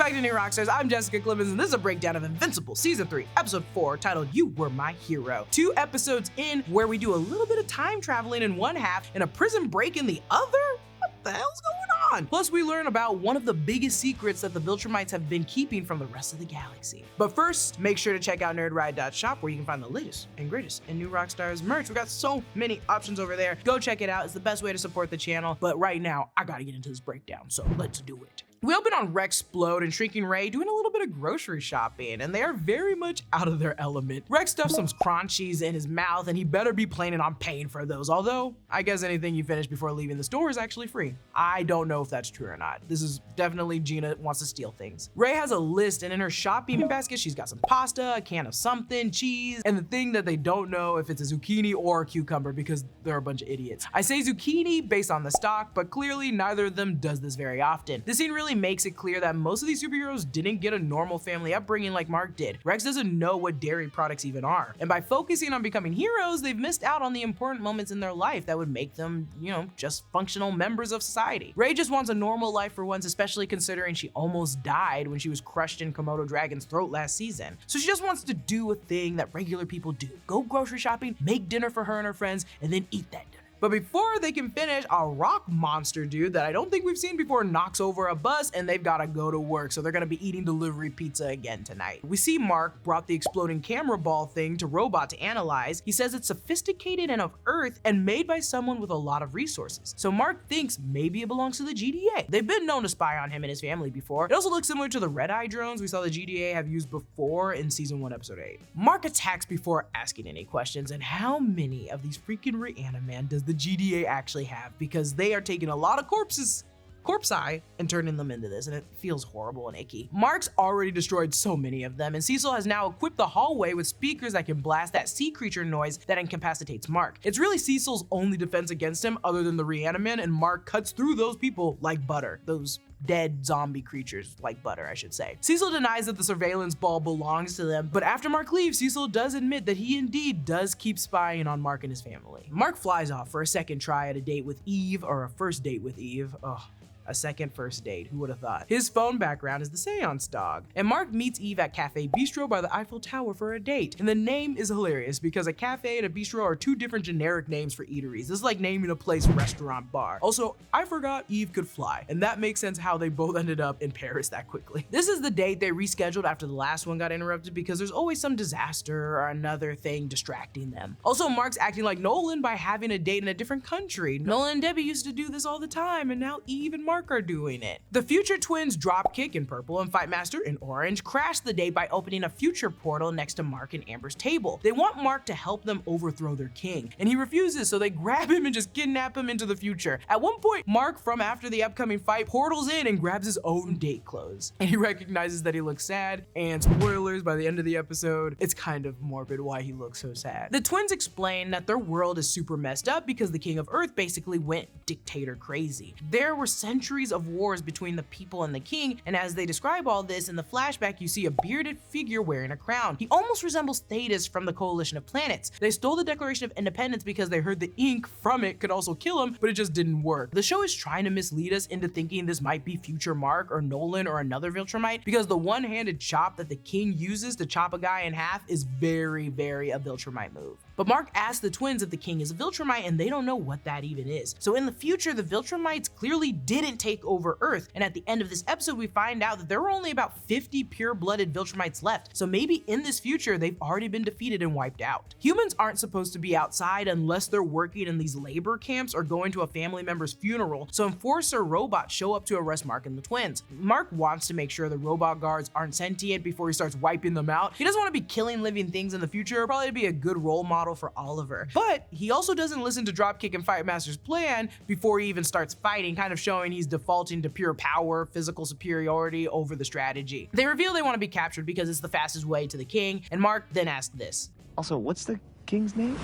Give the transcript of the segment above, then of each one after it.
back to New Rockstars. I'm Jessica Clemons, and this is a breakdown of Invincible Season 3, Episode 4, titled You Were My Hero. 2 episodes in, where we do a little bit of time traveling in one half and a prison break in the other? What the hell's going on? Plus, we learn about one of the biggest secrets that the Viltrumites have been keeping from the rest of the galaxy. But first, make sure to check out nerdride.shop, where you can find the latest and greatest in New Rockstars merch. We got so many options over there. Go check it out. It's the best way to support the channel. But right now, I gotta get into this breakdown, so let's do it. We open on Rex, Splode, and Shrinking Rae doing a little bit of grocery shopping, and they are very much out of their element. Rex stuffs some crunchies in his mouth, and he better be planning on paying for those, although I guess anything you finish before leaving the store is actually free. I don't know if that's true or not. This is definitely Gina wants to steal things. Rae has a list, and in her shopping basket, she's got some pasta, a can of something, cheese, and the thing that they don't know if it's a zucchini or a cucumber because they're a bunch of idiots. I say zucchini based on the stock, but clearly neither of them does this very often. This scene really makes it clear that most of these superheroes didn't get a normal family upbringing like Mark did. Rex doesn't know what dairy products even are, and by focusing on becoming heroes, they've missed out on the important moments in their life that would make them, just functional members of society. Rae just wants a normal life for once, especially considering she almost died when she was crushed in Komodo Dragon's throat last season. So she just wants to do a thing that regular people do. Go grocery shopping, make dinner for her and her friends, and then eat that dinner. But before they can finish, a rock monster dude that I don't think we've seen before knocks over a bus, and they've got to go to work, so they're going to be eating delivery pizza again tonight. We see Mark brought the exploding camera ball thing to Robot to analyze. He says it's sophisticated and of Earth and made by someone with a lot of resources. So Mark thinks maybe it belongs to the GDA. They've been known to spy on him and his family before. It also looks similar to the red-eye drones we saw the GDA have used before in Season 1, Episode 8. Mark attacks before asking any questions, and how many of these freaking Reaniman does the GDA actually have? Because they are taking a lot of corpse-eye and turning them into this, and it feels horrible and icky. Mark's already destroyed so many of them, and Cecil has now equipped the hallway with speakers that can blast that sea creature noise that incapacitates Mark. It's really Cecil's only defense against him other than the Reaniman, and Mark cuts through those people like butter. Those dead zombie creatures like butter, I should say. Cecil denies that the surveillance ball belongs to them, but after Mark leaves, Cecil does admit that he indeed does keep spying on Mark and his family. Mark flies off for a second try at a date with Eve, or a first date with Eve. Ugh. A second first date, who would have thought? His phone background is the seance dog. And Mark meets Eve at Cafe Bistro by the Eiffel Tower for a date. And the name is hilarious because a cafe and a bistro are two different generic names for eateries. This is like naming a place restaurant bar. Also, I forgot Eve could fly, and that makes sense how they both ended up in Paris that quickly. This is the date they rescheduled after the last one got interrupted because there's always some disaster or another thing distracting them. Also, Mark's acting like Nolan by having a date in a different country. Nolan and Debbie used to do this all the time, and now Eve and Mark are doing it. The future twins Dropkick in purple and Fightmaster in orange crash the date by opening a future portal next to Mark and Amber's table. They want Mark to help them overthrow their king, and he refuses, so they grab him and just kidnap him into the future. At one point, Mark, from after the upcoming fight, portals in and grabs his own date clothes, and he recognizes that he looks sad, and spoilers, by the end of the episode, it's kind of morbid why he looks so sad. The twins explain that their world is super messed up because the king of Earth basically went dictator crazy. There were centuries of wars between the people and the king, and as they describe all this in the flashback, you see a bearded figure wearing a crown. He almost resembles Thetis from the Coalition of Planets. They stole the Declaration of Independence because they heard the ink from it could also kill him, but it just didn't work. The show is trying to mislead us into thinking this might be future Mark or Nolan or another Viltrumite, because the one-handed chop that the king uses to chop a guy in half is very, very a Viltrumite move. But Mark asks the twins if the king is a Viltrumite, and they don't know what that even is. So in the future, the Viltrumites clearly didn't take over Earth, and at the end of this episode, we find out that there were only about 50 pure-blooded Viltrumites left. So maybe in this future, they've already been defeated and wiped out. Humans aren't supposed to be outside unless they're working in these labor camps or going to a family member's funeral, so Enforcer robots show up to arrest Mark and the twins. Mark wants to make sure the robot guards aren't sentient before he starts wiping them out. He doesn't want to be killing living things in the future, probably to be a good role model for Oliver. But he also doesn't listen to Dropkick and Fightmaster's plan before he even starts fighting, kind of showing he's defaulting to pure power, physical superiority over the strategy. They reveal they want to be captured because it's the fastest way to the king, and Mark then asks this. Also, what's the king's name?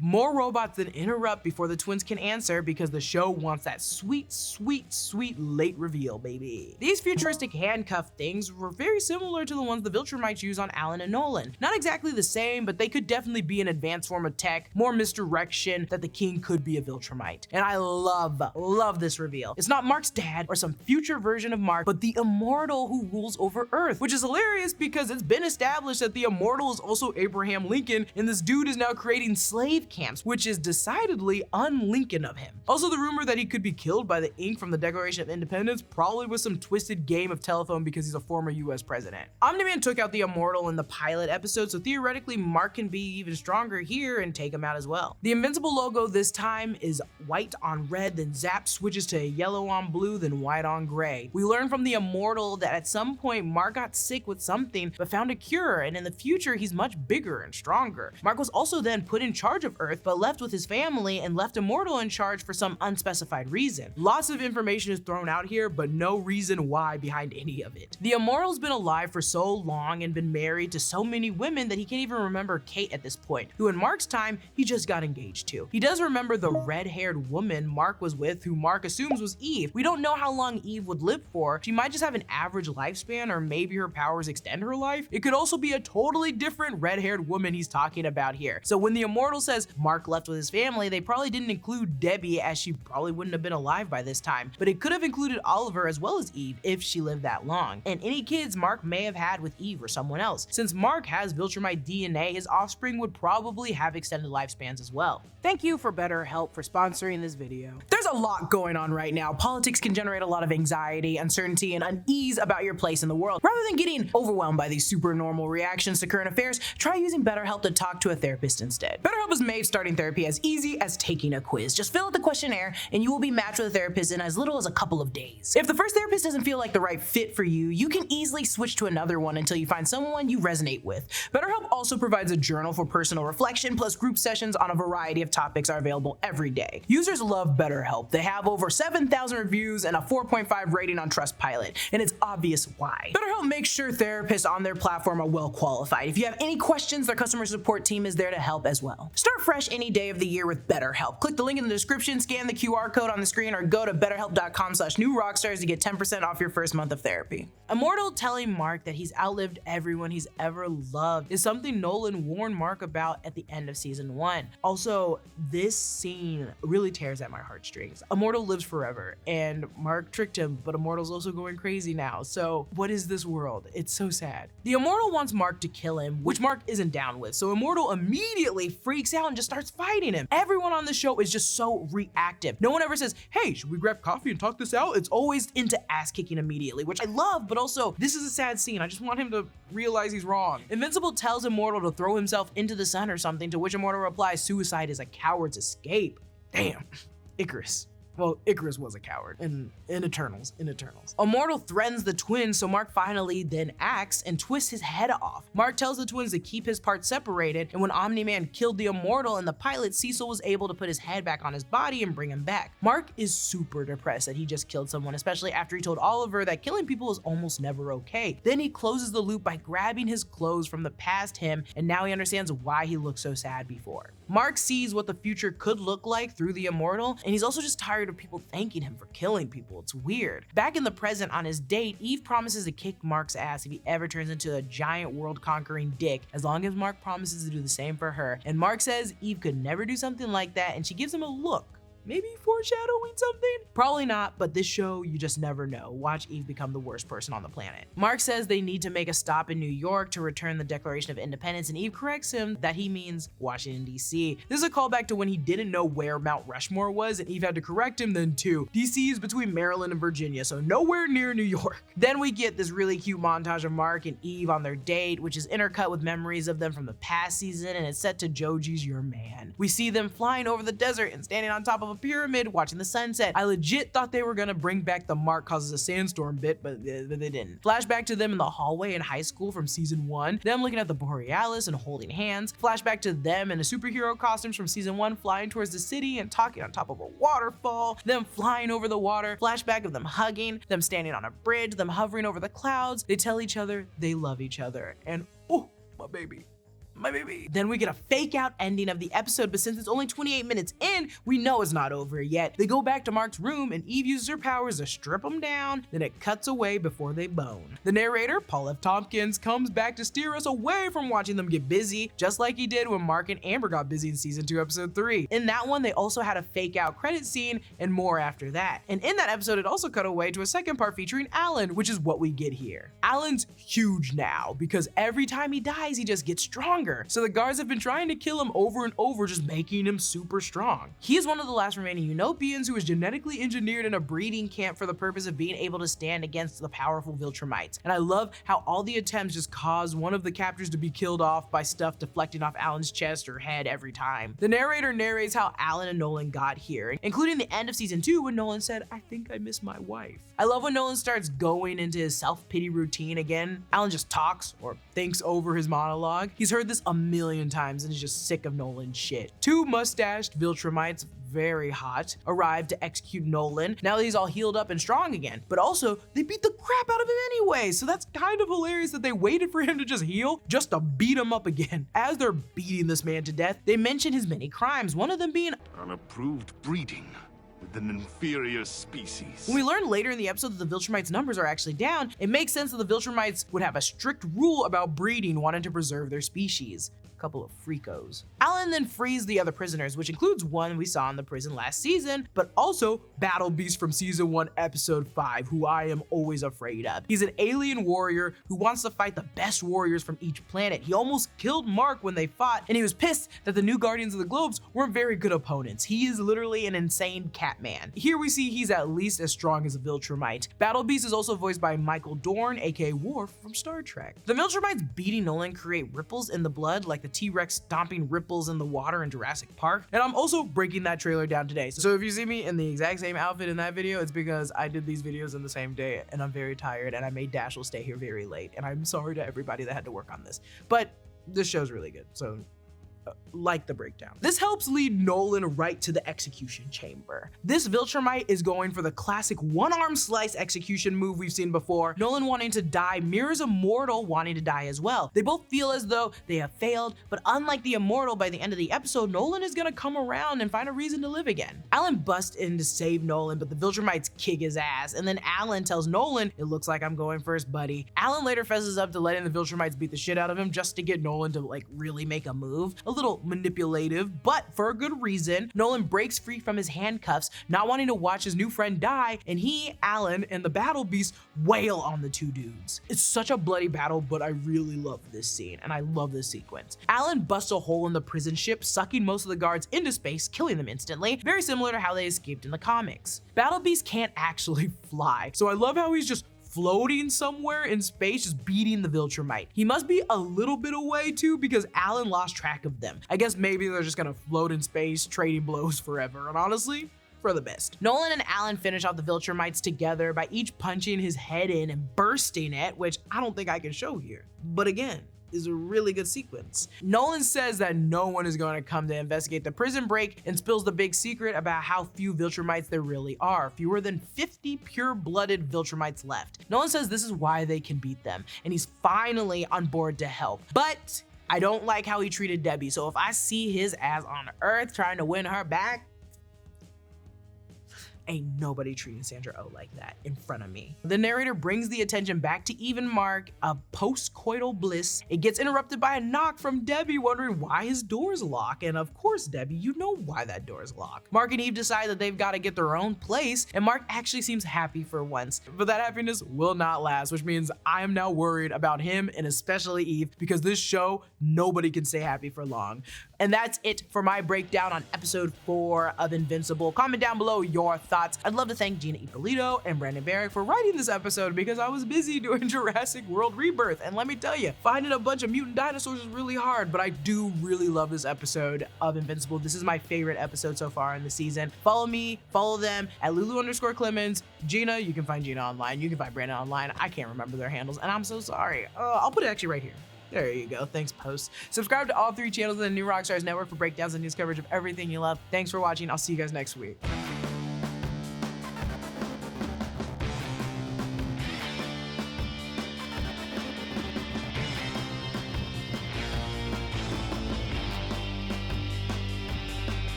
More robots then interrupt before the twins can answer because the show wants that sweet, sweet, sweet late reveal, baby. These futuristic handcuff things were very similar to the ones the Viltrumites use on Alan and Nolan. Not exactly the same, but they could definitely be an advanced form of tech, more misdirection that the king could be a Viltrumite. And I love this reveal. It's not Mark's dad or some future version of Mark, but the Immortal who rules over Earth, which is hilarious because it's been established that the Immortal is also Abraham Lincoln, and this dude is now creating slave camps, which is decidedly un-Lincoln of him. Also, the rumor that he could be killed by the ink from the Declaration of Independence probably was some twisted game of telephone because he's a former US president. Omni-Man took out the Immortal in the pilot episode, so theoretically Mark can be even stronger here and take him out as well. The Invincible logo this time is white on red, then Zap switches to yellow on blue, then white on gray. We learn from the Immortal that at some point Mark got sick with something but found a cure, and in the future he's much bigger and stronger. Mark was also then put in charge of Earth but left with his family and left Immortal in charge for some unspecified reason. Lots of information is thrown out here, but no reason why behind any of it. The Immortal's been alive for so long and been married to so many women that he can't even remember Kate at this point, who in Mark's time he just got engaged to. He does remember the red-haired woman Mark was with, who Mark assumes was Eve. We don't know how long Eve would live for. She might just have an average lifespan, or maybe her powers extend her life. It could also be a totally different red-haired woman he's talking about here. So when the Immortal says Mark left with his family, they probably didn't include Debbie, as she probably wouldn't have been alive by this time, but it could have included Oliver as well as Eve if she lived that long, and any kids Mark may have had with Eve or someone else. Since Mark has Viltrumite DNA, his offspring would probably have extended lifespans as well. Thank you for BetterHelp for sponsoring this video. There's a lot going on right now. Politics can generate a lot of anxiety, uncertainty, and unease about your place in the world. Rather than getting overwhelmed by these super normal reactions to current affairs, try using BetterHelp to talk to a therapist instead. BetterHelp has made starting therapy as easy as taking a quiz. Just fill out the questionnaire and you will be matched with a therapist in as little as a couple of days. If the first therapist doesn't feel like the right fit for you, you can easily switch to another one until you find someone you resonate with. BetterHelp also provides a journal for personal reflection, plus group sessions on a variety of topics are available every day. Users love BetterHelp. They have over 7,000 reviews and a 4.5 rating on Trustpilot, and it's obvious why. BetterHelp makes sure therapists on their platform are well qualified. If you have any questions, their customer support team is there to help as well. Start fresh any day of the year with BetterHelp. Click the link in the description, scan the QR code on the screen, or go to betterhelp.com/newrockstars to get 10% off your first month of therapy. Immortal telling Mark that he's outlived everyone he's ever loved is something Nolan warned Mark about at the end of season 1. Also, this scene really tears at my heartstrings. Immortal lives forever, and Mark tricked him, but Immortal's also going crazy now. So what is this world? It's so sad. The Immortal wants Mark to kill him, which Mark isn't down with, so Immortal immediately freaks out and just starts fighting him. Everyone on the show is just so reactive. No one ever says, hey, should we grab coffee and talk this out? It's always into ass kicking immediately, which I love, but also this is a sad scene. I just want him to realize he's wrong. Invincible tells Immortal to throw himself into the sun or something, to which Immortal replies, suicide is a coward's escape. Damn, Icarus. Well, Icarus was a coward in Eternals. Immortal threatens the twins, so Mark finally then acts and twists his head off. Mark tells the twins to keep his parts separated, and when Omni-Man killed the Immortal in the pilot, Cecil was able to put his head back on his body and bring him back. Mark is super depressed that he just killed someone, especially after he told Oliver that killing people is almost never okay. Then he closes the loop by grabbing his clothes from the past him, and now he understands why he looked so sad before. Mark sees what the future could look like through the Immortal, and he's also just tired of people thanking him for killing people. It's weird. Back in the present on his date, Eve promises to kick Mark's ass if he ever turns into a giant world-conquering dick, as long as Mark promises to do the same for her. And Mark says Eve could never do something like that, and she gives him a look. Maybe foreshadowing something? Probably not, but this show, you just never know. Watch Eve become the worst person on the planet. Mark says they need to make a stop in New York to return the Declaration of Independence, and Eve corrects him that he means Washington, D.C. This is a callback to when he didn't know where Mount Rushmore was, and Eve had to correct him then too. D.C. is between Maryland and Virginia, so nowhere near New York. Then we get this really cute montage of Mark and Eve on their date, which is intercut with memories of them from the past season, and it's set to Joji's Your Man. We see them flying over the desert and standing on top of a pyramid watching the sunset. I legit thought they were gonna bring back the Mark causes a sandstorm bit, but they didn't. Flashback to them in the hallway in high school from season 1, them looking at the Borealis and holding hands. Flashback to them in the superhero costumes from season 1, flying towards the city and talking on top of a waterfall, them flying over the water. Flashback of them hugging, them standing on a bridge, them hovering over the clouds. They tell each other they love each other, and oh, my baby. my baby. Then we get a fake out ending of the episode, but since it's only 28 minutes in, we know it's not over yet. They go back to Mark's room and Eve uses her powers to strip him down, then it cuts away before they bone. The narrator, Paul F. Tompkins, comes back to steer us away from watching them get busy, just like he did when Mark and Amber got busy in season 2, episode 3. In that one, they also had a fake out credit scene and more after that. And in that episode, it also cut away to a second part featuring Alan, which is what we get here. Alan's huge now because every time he dies, he just gets stronger. So the guards have been trying to kill him over and over, just making him super strong. He is one of the last remaining Utopians who was genetically engineered in a breeding camp for the purpose of being able to stand against the powerful Viltrumites. And I love how all the attempts just cause one of the captors to be killed off by stuff deflecting off Alan's chest or head every time. The narrator narrates how Alan and Nolan got here, including the end of season 2 when Nolan said, "I think I miss my wife." I love when Nolan starts going into his self-pity routine again. Alan just talks or thinks over his monologue. He's heard this a million times and is just sick of Nolan's shit. Two mustached Viltrumites, very hot, arrived to execute Nolan now that he's all healed up and strong again. But also, they beat the crap out of him anyway, so that's kind of hilarious that they waited for him to just heal just to beat him up again. As they're beating this man to death, they mention his many crimes, one of them being unapproved breeding with an inferior species. When we learn later in the episode that the Viltrumites' numbers are actually down, it makes sense that the Viltrumites would have a strict rule about breeding, wanting to preserve their species. Couple of freakos. Alan then frees the other prisoners, which includes one we saw in the prison last season, but also Battle Beast from season 1, episode 5, who I am always afraid of. He's an alien warrior who wants to fight the best warriors from each planet. He almost killed Mark when they fought, and he was pissed that the new Guardians of the Globes weren't very good opponents. He is literally an insane cat man. Here we see he's at least as strong as a Viltrumite. Battle Beast is also voiced by Michael Dorn, aka Worf from Star Trek. The Viltrumites beating Nolan create ripples in the blood like the T-Rex stomping ripples in the water in Jurassic Park. And I'm also breaking that trailer down today. So if you see me in the exact same outfit in that video, it's because I did these videos in the same day and I'm very tired and I made Dashiell stay here very late. And I'm sorry to everybody that had to work on this. But this show's really good, so like the breakdown. This helps lead Nolan right to the execution chamber. This Viltrumite is going for the classic one-arm slice execution move we've seen before. Nolan wanting to die mirrors Immortal wanting to die as well. They both feel as though they have failed, but unlike the Immortal, by the end of the episode, Nolan is gonna come around and find a reason to live again. Alan busts in to save Nolan, but the Viltrumites kick his ass, and then Alan tells Nolan, "It looks like I'm going first, buddy." Alan later fesses up to letting the Viltrumites beat the shit out of him just to get Nolan to like really make a move. A little manipulative, but for a good reason. Nolan breaks free from his handcuffs, not wanting to watch his new friend die, and he, Alan, and the Battle Beast wail on the two dudes. It's such a bloody battle, but I really love this scene, and I love this sequence. Alan busts a hole in the prison ship, sucking most of the guards into space, killing them instantly, very similar to how they escaped in the comics. Battle Beast can't actually fly, so I love how he's just floating somewhere in space, just beating the Viltrumite. He must be a little bit away too, because Alan lost track of them. I guess maybe they're just gonna float in space, trading blows forever, and honestly, for the best. Nolan and Alan finish off the Viltrumites together by each punching his head in and bursting it, which I don't think I can show here. But again, is a really good sequence. Nolan says that no one is going to come to investigate the prison break and spills the big secret about how few Viltrumites there really are. Fewer than 50 pure-blooded Viltrumites left. Nolan says this is why they can beat them, and he's finally on board to help. But I don't like how he treated Debbie, so if I see his ass on Earth trying to win her back, ain't nobody treating Sandra Oh like that in front of me. The narrator brings the attention back to Eve and Mark, a post-coital bliss. It gets interrupted by a knock from Debbie, wondering why his door's locked. And of course, Debbie, you know why that door's locked. Mark and Eve decide that they've got to get their own place, and Mark actually seems happy for once. But that happiness will not last, which means I am now worried about him and especially Eve, because this show, nobody can stay happy for long. And that's it for my breakdown on episode 4 of Invincible. Comment down below your thoughts. I'd love to thank Gina Ippolito and Brandon Barrick for writing this episode because I was busy doing Jurassic World Rebirth. And let me tell you, finding a bunch of mutant dinosaurs is really hard, but I do really love this episode of Invincible. This is my favorite episode so far in the season. Follow me, follow them at Lulu_Clemons. Gina, you can find Gina online. You can find Brandon online. I can't remember their handles, and I'm so sorry. I'll put it actually right here. There you go. Thanks, post. Subscribe to all 3 channels in the new Rockstars network for breakdowns and news coverage of everything you love. Thanks for watching. I'll see you guys next week.